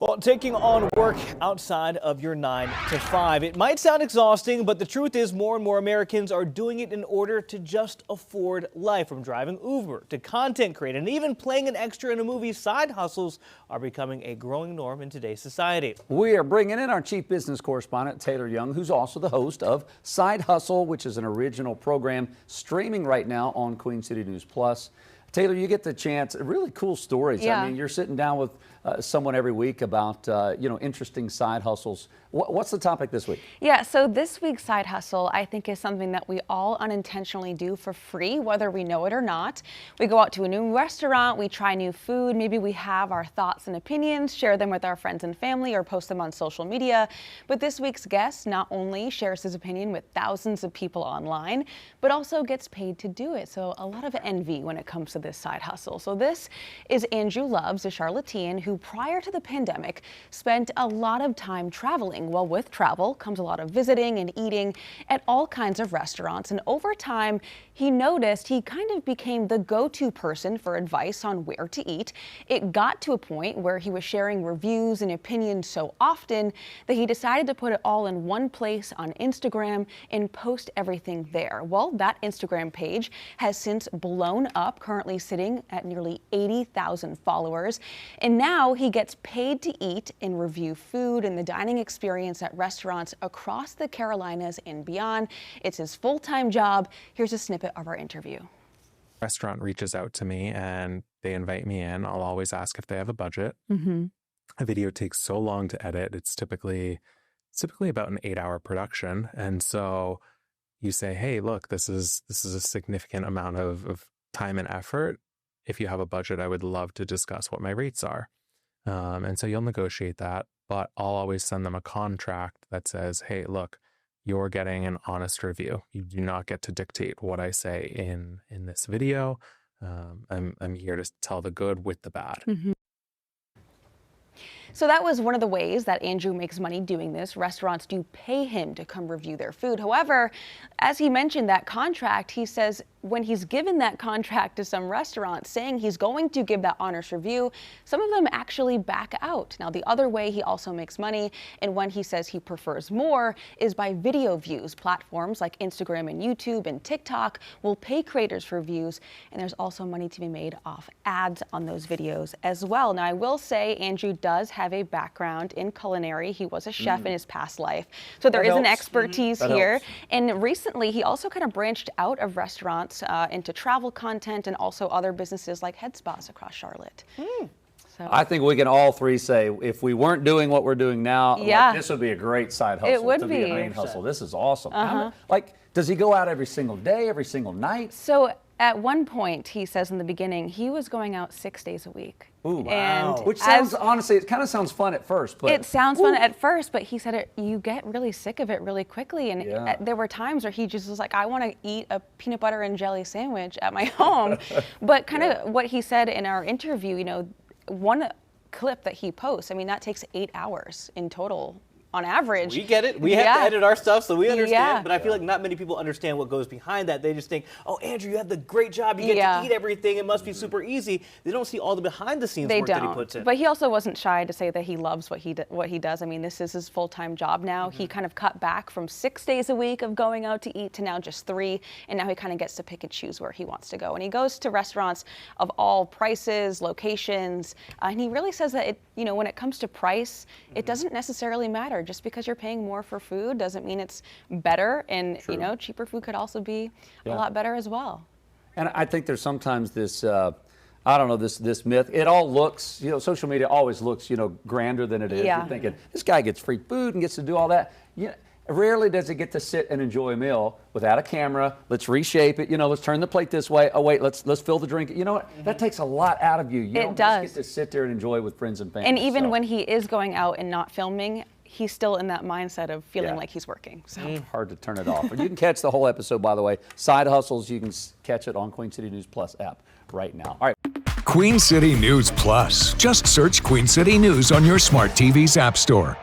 Well, taking on work outside of your 9 to 5. It might sound exhausting, but the truth is more and more Americans are doing it in order to just afford life. From driving Uber to content creating and even playing an extra in a movie, side hustles are becoming a growing norm in today's society. We are bringing in our chief business correspondent, Taylor Young, who's also the host of Side Hustle, which is an original program streaming right now on Queen City News Plus. Taylor, you get the chance, really cool stories. Yeah. I mean, you're sitting down with someone every week about, interesting side hustles. What's the topic this week? Yeah, so this week's side hustle, I think, is something that we all unintentionally do for free, whether we know it or not. We go out to a new restaurant, we try new food, maybe we have our thoughts and opinions, share them with our friends and family, or post them on social media. But this week's guest not only shares his opinion with thousands of people online, but also gets paid to do it. So a lot of envy when it comes to this side hustle. So this is Andrew Loves, a Charlottean who prior to the pandemic spent a lot of time traveling. Well, with travel comes a lot of visiting and eating at all kinds of restaurants. And over time, he noticed he kind of became the go-to person for advice on where to eat. It got to a point where he was sharing reviews and opinions so often that he decided to put it all in one place on Instagram and post everything there. Well, that Instagram page has since blown up, currently sitting at nearly 80,000 followers. And now he gets paid to eat and review food and the dining experience at restaurants across the Carolinas and beyond. It's his full-time job. Here's a snippet of our interview. Restaurant reaches out to me and they invite me in. I'll always ask if they have a budget. A video takes so long to edit. It's typically about an 8-hour production. And so you say, hey, look, this is a significant amount of time and effort. If you have a budget, I would love to discuss what my rates are. And so you'll negotiate that, but I'll always send them a contract that says, hey, look, you're getting an honest review. You do not get to dictate what I say in this video. I'm here to tell the good with the bad. So that was one of the ways that Andrew makes money doing this. Restaurants do pay him to come review their food. However, as he mentioned that contract, he says when he's given that contract to some restaurants saying he's going to give that honest review, some of them actually back out. Now, the other way he also makes money, and when he says he prefers more, is by video views. Platforms like Instagram and YouTube and TikTok will pay creators for views, and there's also money to be made off ads on those videos as well. Now, I will say Andrew does have a background in culinary. He was a chef in his past life. So there is an expertise here. And recently, he also kind of branched out of restaurants into travel content and also other businesses like head spas across Charlotte. So I think we can all three say if we weren't doing what we're doing now, like, this would be a great side hustle. It would to be a main hustle. This is awesome. Does he go out every single day, every single night? So at one point, he says in the beginning, he was going out 6 days a week. Ooh, wow. And Which sounds, honestly, it kind of sounds fun at first. But it sounds fun at first, but he said you get really sick of it really quickly. And there were times where he just was like, I want to eat a peanut butter and jelly sandwich at my home. But kind of what he said in our interview, one clip that he posts, I mean, that takes 8 hours in total. On average. We get it. We have to edit our stuff, so we understand. But I feel like not many people understand what goes behind that. They just think, oh, Andrew, you have the great job. You get to eat everything. It must be super easy. They don't see all the behind-the-scenes work that he puts in. But he also wasn't shy to say that he loves what he does. I mean, this is his full-time job now. He kind of cut back from 6 days a week of going out to eat to now just 3. And now he kind of gets to pick and choose where he wants to go. And he goes to restaurants of all prices, locations. And he really says that, when it comes to price, it doesn't necessarily matter. Just because you're paying more for food doesn't mean it's better, and cheaper food could also be a lot better as well. And I think there's sometimes this, this myth. It all looks, social media always looks, grander than it is. You're thinking this guy gets free food and gets to do all that. Rarely does it get to sit and enjoy a meal without a camera. Let's reshape it. Let's turn the plate this way. Oh wait, let's fill the drink. You know what? That takes a lot out of you. You don't just get to sit there and enjoy with friends and family. And even when he is going out and not filming, he's still in that mindset of feeling like he's working. So hard to turn it off. But you can catch the whole episode, by the way. Side Hustles, you can catch it on Queen City News Plus app right now. All right. Queen City News Plus. Just search Queen City News on your smart TV's app store.